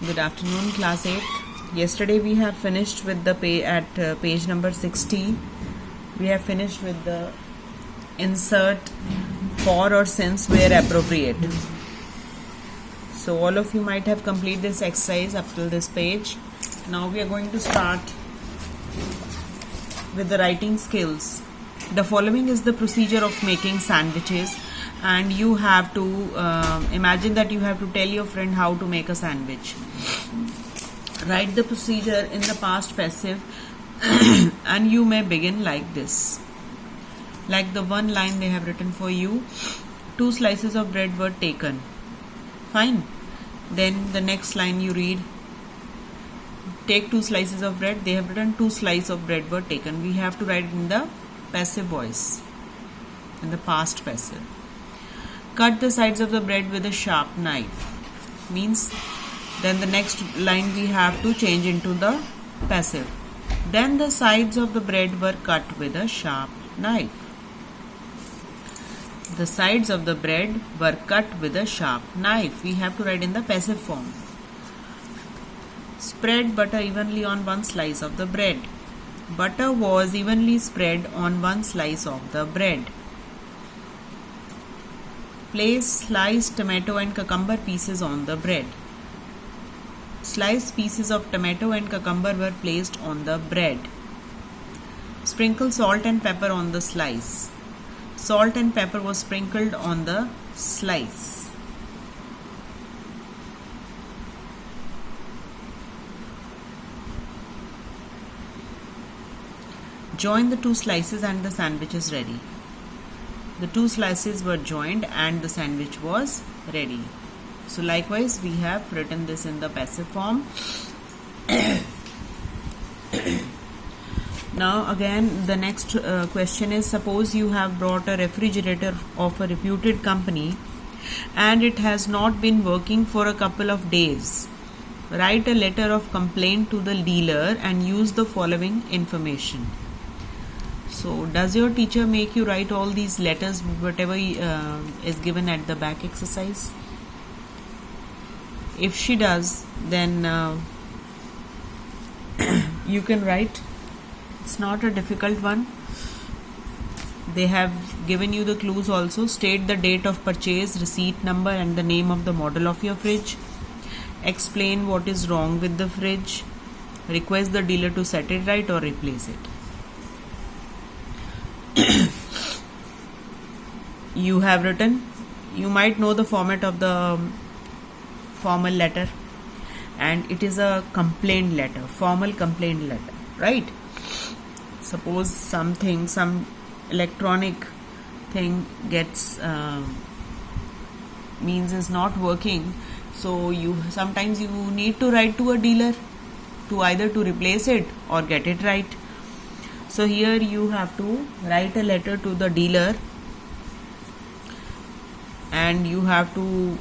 Good afternoon, class 8. Yesterday we have finished with the page number 60. We have finished with the insert for or since where appropriate. So all of you might have completed this exercise up till this page. Now we are going to start with the writing skills. The following is the procedure of making sandwiches, and you have to imagine that you have to tell your friend how to make a sandwich. Write the procedure in the past passive and you may begin like this. Like the one line they have written for you, 2 slices of bread were taken. Fine. Then the next line you read, take 2 slices of bread. They have written 2 slices of bread were taken. We have to write it in the passive voice, in the past passive. Cut the sides of the bread with a sharp knife. Means then the next line we have to change into the passive. Then the sides of the bread were cut with a sharp knife. The sides of the bread were cut with a sharp knife. We have to write in the passive form. Spread butter evenly on 1 slice of the bread. Butter was evenly spread on 1 slice of the bread. Place sliced tomato and cucumber pieces on the bread. Sliced pieces of tomato and cucumber were placed on the bread. Sprinkle salt and pepper on the slice. Salt and pepper was sprinkled on the slice. Join the 2 slices and the sandwich is ready. The 2 slices were joined and the sandwich was ready. So likewise we have written this in the passive form. Now again the next question is, suppose you have brought a refrigerator of a reputed company and it has not been working for a couple of days. Write a letter of complaint to the dealer and use the following information. So does your teacher make you write all these letters, whatever is given at the back exercise? If she does, then you can write. It's not a difficult one. They have given you the clues also. State the date of purchase, receipt number and the name of the model of your fridge. Explain what is wrong with the fridge. Request the dealer to set it right or replace it. You have written, you might know the format of the formal letter, and it is a complaint letter, formal complaint letter, right? Suppose some electronic thing gets means is not working, so sometimes you need to write to a dealer to either to replace it or get it right. So here you have to write a letter to the dealer and you have to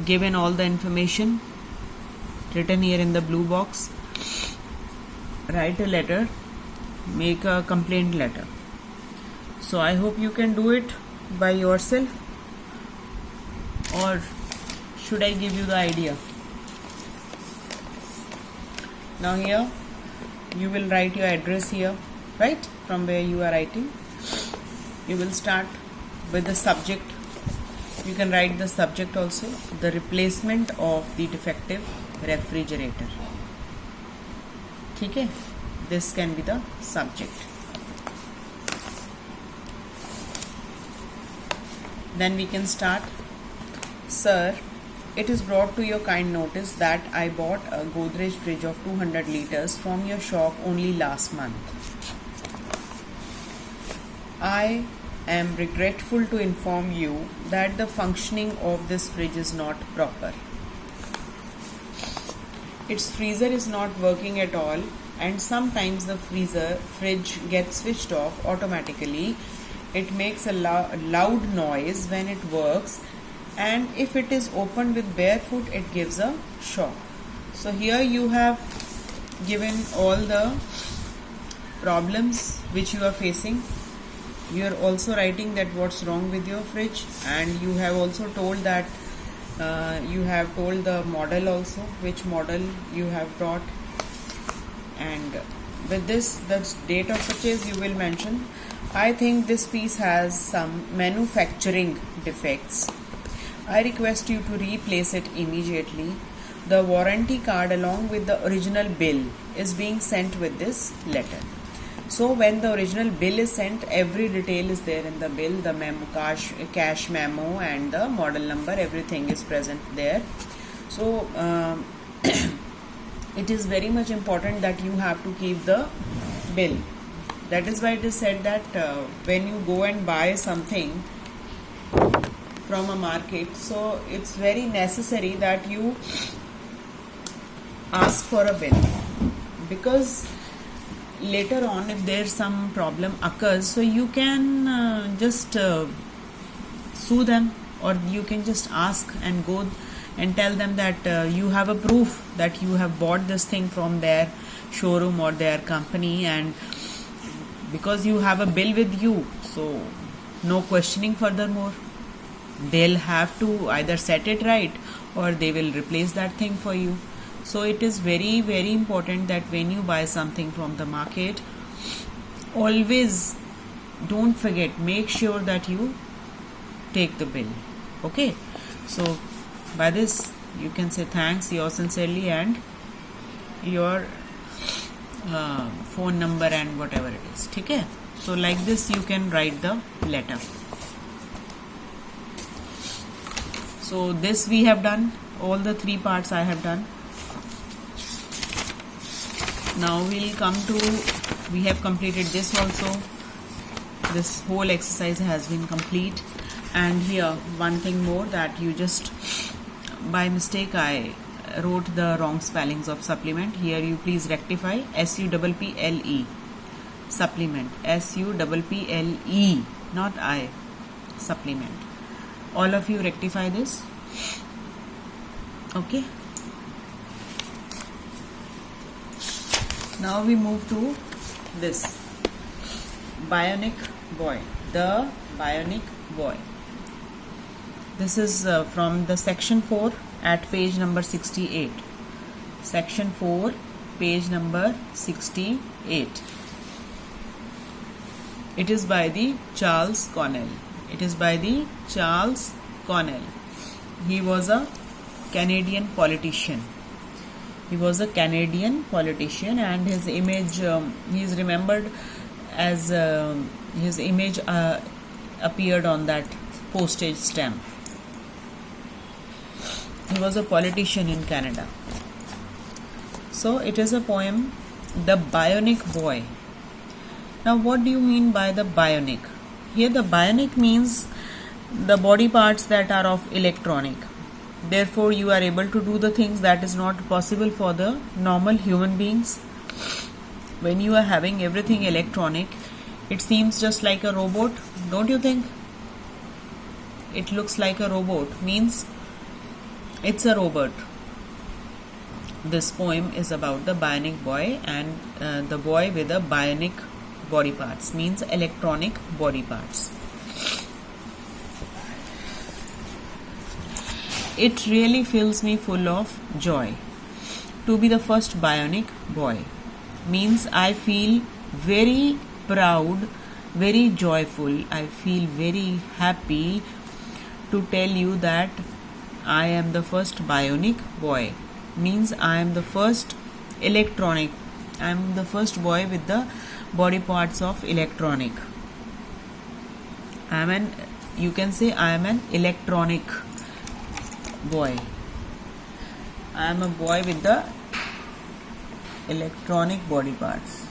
give in all the information written here in the blue box. Write a letter, make a complaint letter. So I hope you can do it by yourself, or should I give you the idea? Now here you will write your address here, right? From where you are writing, you will start with the subject. You can write the subject also, the replacement of the defective refrigerator. Okay, this can be the subject. Then we can start. Sir, it is brought to your kind notice that I bought a Godrej fridge of 200 liters from your shop only last month. I am regretful to inform you that the functioning of this fridge is not proper. Its freezer is not working at all, and sometimes the fridge gets switched off automatically. It makes a loud noise when it works, and if it is opened with bare foot it gives a shock. So here you have given all the problems which you are facing. You are also writing that what's wrong with your fridge, and you have also told that You have told the model also, which model you have brought, and with this the date of purchase you will mention. I think this piece has some manufacturing defects. I request you to replace it immediately. The warranty card along with the original bill is being sent with this letter. So when the original bill is sent, every detail is there in the bill, the memo, cash memo and the model number, everything is present there. So it is very much important that you have to keep the bill. That is why it is said that when you go and buy something from a market, so it's very necessary that you ask for a bill, because later on if there's some problem occurs, so you can just sue them, or you can just ask and go and tell them that you have a proof that you have bought this thing from their showroom or their company, and because you have a bill with you, so no questioning furthermore. They'll have to either set it right or they will replace that thing for you. So it is very, very important that when you buy something from the market, always don't forget, make sure that you take the bill. Okay, so by this you can say thanks, yours sincerely, and your phone number and whatever it is. Okay, so like this you can write the letter. So this we have done, all the three parts I have done. Now we'll come to, we have completed this also. This whole exercise has been complete. And here one thing more, that you just by mistake I wrote the wrong spellings of supplement. Here you please rectify, SUPPLE, supplement, SUPPLE, not I, supplement. All of you rectify this. Okay, now we move to this Bionic Boy, the Bionic Boy. This is from the section 4 at page number 68. Section 4, page number 68. It is by the Charles Cornell. It is by the Charles Cornell. He was a Canadian politician. He was a Canadian politician, and his image, he is remembered as his image appeared on that postage stamp. He was a politician in Canada. So it is a poem, The Bionic Boy. Now what do you mean by the bionic? Here the bionic means the body parts that are of electronic. Therefore you are able to do the things that is not possible for the normal human beings. When you are having everything electronic, it seems just like a robot, don't you think? It looks like a robot, means it's a robot. This poem is about the bionic boy, and the boy with the bionic body parts, means electronic body parts. It really fills me full of joy to be the first bionic boy. Means I feel very proud, very joyful. I feel very happy to tell you that I am the first bionic boy. Means I am the first electronic. I am the first boy with the body parts of electronic. You can say I am an electronic boy. I am a boy with the electronic body parts.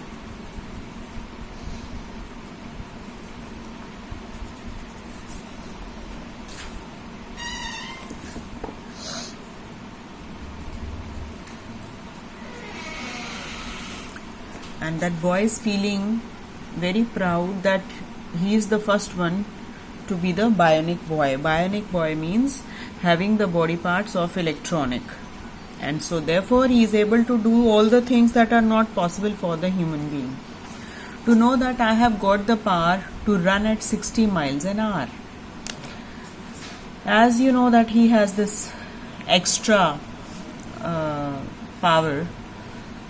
And that boy is feeling very proud that he is the first one to be the bionic boy. Bionic boy means having the body parts of electronic, and so therefore he is able to do all the things that are not possible for the human being. To know that I have got the power to run at 60 miles an hour. As you know that he has this extra power,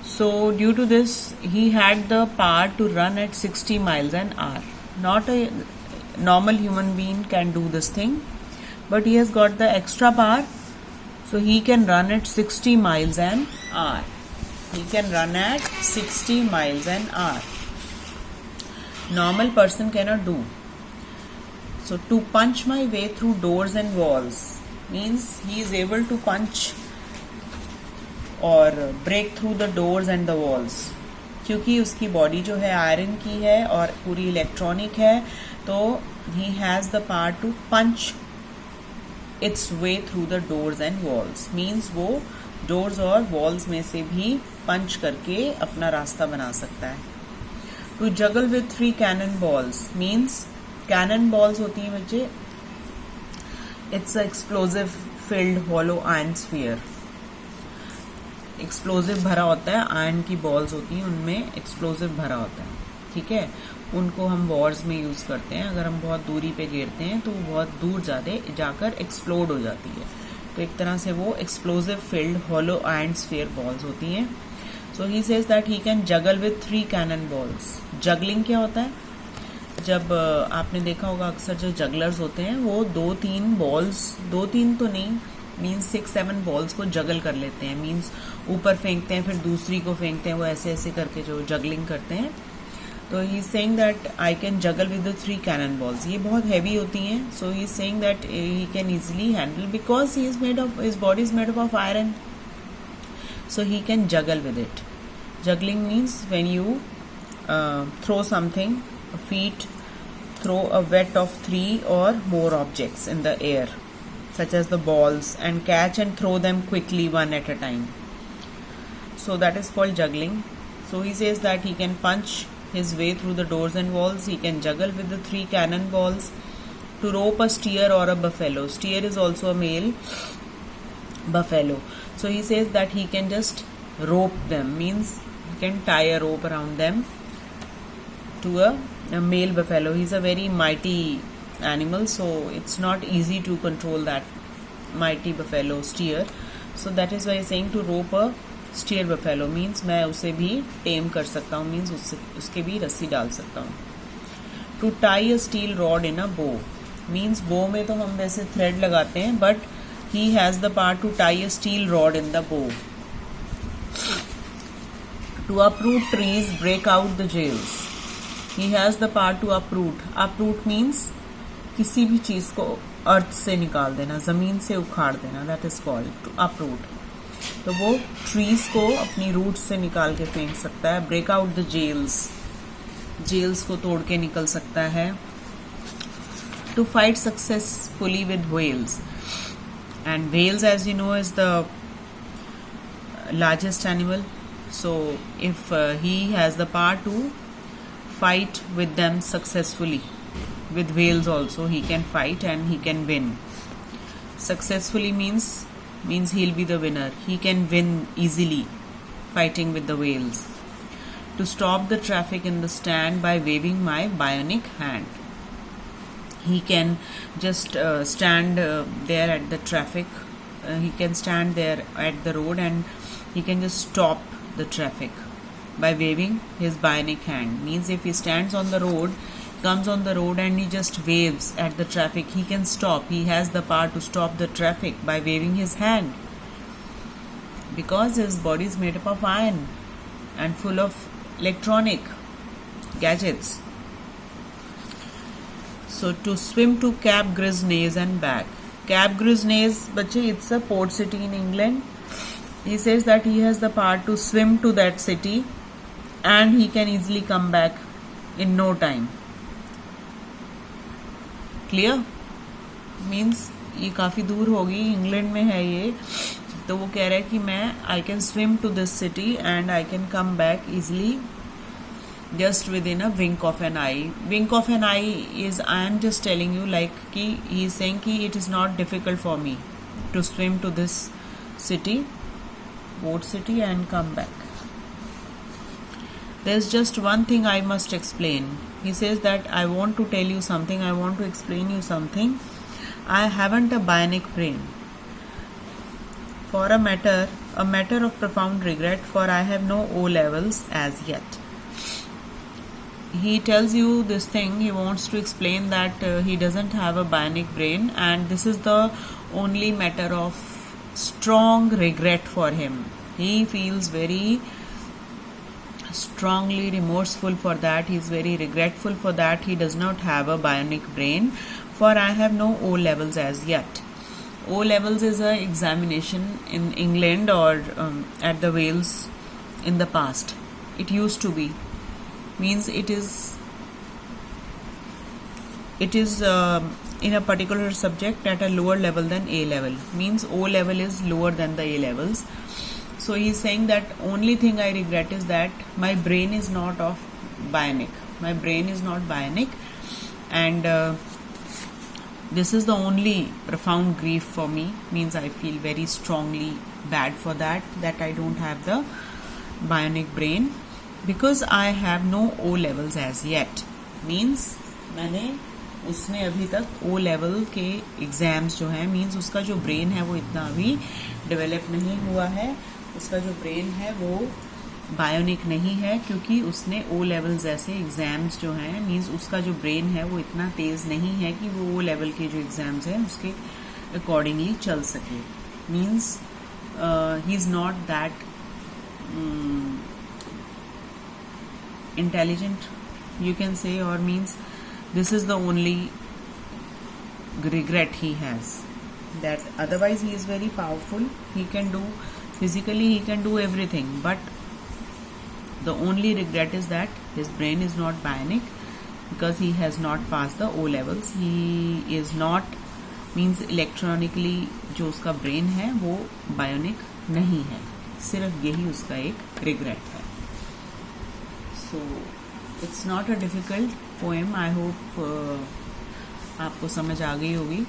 so due to this he had the power to run at 60 miles an hour. Not a normal human being can do this thing, but he has got the extra power, so he can run at 60 miles an hour. He can run at 60 miles an hour. Normal person cannot do. So to punch my way through doors and walls means he is able to punch और break through the doors and the walls, क्योंकि उसकी body जो है iron की है और पूरी electronic है, तो he has the power to punch its way through the doors and walls. Means वो डोर्स और वॉल्स में से भी पंच करके अपना रास्ता बना सकता है. To juggle with 3 cannon balls means, cannon balls होती हैं बच्चे, it's a explosive filled hollow iron sphere. Explosive भरा होता है, आयरन की बॉल्स होती हैं उनमें एक्सप्लोजिव भरा होता है. ठीक है, उनको हम वॉर्स में यूज़ करते हैं. अगर हम बहुत दूरी पे गिरते हैं तो वो बहुत दूर जाकर एक्सप्लोड हो जाती है. तो एक तरह से वो explosive filled hollow iron sphere balls होती हैं. So he says that he can juggle with 3 cannon balls. Juggling क्या होता है? जब आपने देखा होगा अक्सर जो जगलर्स होते हैं वो 2-3 बॉल्स, 2-3 तो नहीं, मीन्स 6-7 बॉल्स को जगल कर लेते हैं. मीन्स ऊपर फेंकते हैं फिर दूसरी को फेंकते हैं, वो ऐसे ऐसे करके जो जगलिंग करते हैं. तो he is saying that I can juggle with the 3 cannon balls. ये बहुत हैवी होती हैं. So he is saying that he can easily handle because he is made of, his body is made up of iron. So he can juggle with it. Juggling means when you throw something, feet throw a wet of 3 or more objects in the air such as the balls and catch and throw them quickly one at a time. So that is called juggling. So he says that he can punch his way through the doors and walls. He can juggle with the 3 cannon balls. To rope a steer or a buffalo. Steer is also a male buffalo. So he says that he can just rope them, means he can tie a rope around them to a male buffalo. He's a very mighty animal, so it's not easy to control that mighty buffalo steer. So that is why he's saying to rope a steer buffalo means मैं उसे भी टेम कर सकता हूँ, means उसके भी रस्सी डाल सकता हूँ. To tie a steel rod in a bow means bow में तो हम वैसे thread लगाते हैं, but he has the power to tie a steel rod in the bow. To uproot trees, break out the jails. He has the power to uproot. Uproot means किसी भी चीज को अर्थ से निकाल देना, जमीन से उखाड़ देना. That is called to uproot. तो वो ट्रीज को अपनी रूट से निकाल के फेंक सकता है. Break out the jails, jails को तोड़ के निकल सकता है. To fight successfully with whales, and whales as you know is the largest animal. So if he has the power to fight with them successfully. With whales also he can fight and he can win. Successfully means he'll be the winner. He can win easily fighting with the whales. To stop the traffic in the stand by waving my bionic hand. He can just stand there at the traffic. He can stand there at the road and he can just stop the traffic by waving his bionic hand. Means if he stands on the road, comes on the road and he just waves at the traffic, he can stop. He has the power to stop the traffic by waving his hand, because his body is made up of iron and full of electronic gadgets. So to swim to Cap Grisnez and back. Cap Grisnez, bache, it's a port city in England. He says that he has the power to swim to that city and he can easily come back in no time. Clear? Means ये काफ़ी दूर होगी, England में है ये. तो वो कह रहा है कि मैं I can swim to this city and I can come back easily just within a wink of an eye. Wink of an eye is, I am just telling you, like कि he is saying कि it is not difficult for me to swim to this city, port city, and come back. There's just one thing I must explain. He says that I want to tell you something, I want to explain you something. I haven't a bionic brain. For a matter of profound regret, for I have no O levels as yet. He tells you this thing, he wants to explain that he doesn't have a bionic brain, and this is the only matter of strong regret for him. He feels very strongly remorseful for that. He is very regretful for that. He does not have a bionic brain. For I have no O levels as yet. O levels is a examination in England or at the Wales in the past. It used to be. Means it is in a particular subject at a lower level than A level. Means O level is lower than the A levels. So he is saying that only thing I regret is that my brain is not of bionic. My brain is not bionic, and this is the only profound grief for me. Means I feel very strongly bad for that I don't have the bionic brain, because I have no O levels as yet. Means उसने अभी तक O level के exams जो हैं, means उसका जो brain है वो इतना अभी डेवलप नहीं हुआ है, उसका जो ब्रेन है वो बायोनिक नहीं है, क्योंकि उसने O लेवल जैसे एग्जाम्स जो हैं, मीन्स उसका जो ब्रेन है वो इतना तेज नहीं है कि वो O लेवल के जो एग्जाम्स हैं उसके अकॉर्डिंगली चल सके. Means he is not that intelligent, you can say, or means this is the only regret he has, that otherwise he is very powerful, he can do physically, he can do everything, but the only regret is that his brain is not bionic, because he has not passed the O levels. He is not, means electronically जो उसका brain है वो bionic नहीं है. सिर्फ यही उसका एक रिग्रेट है. So it's not a difficult poem. I hope आपको समझ आ गई होगी.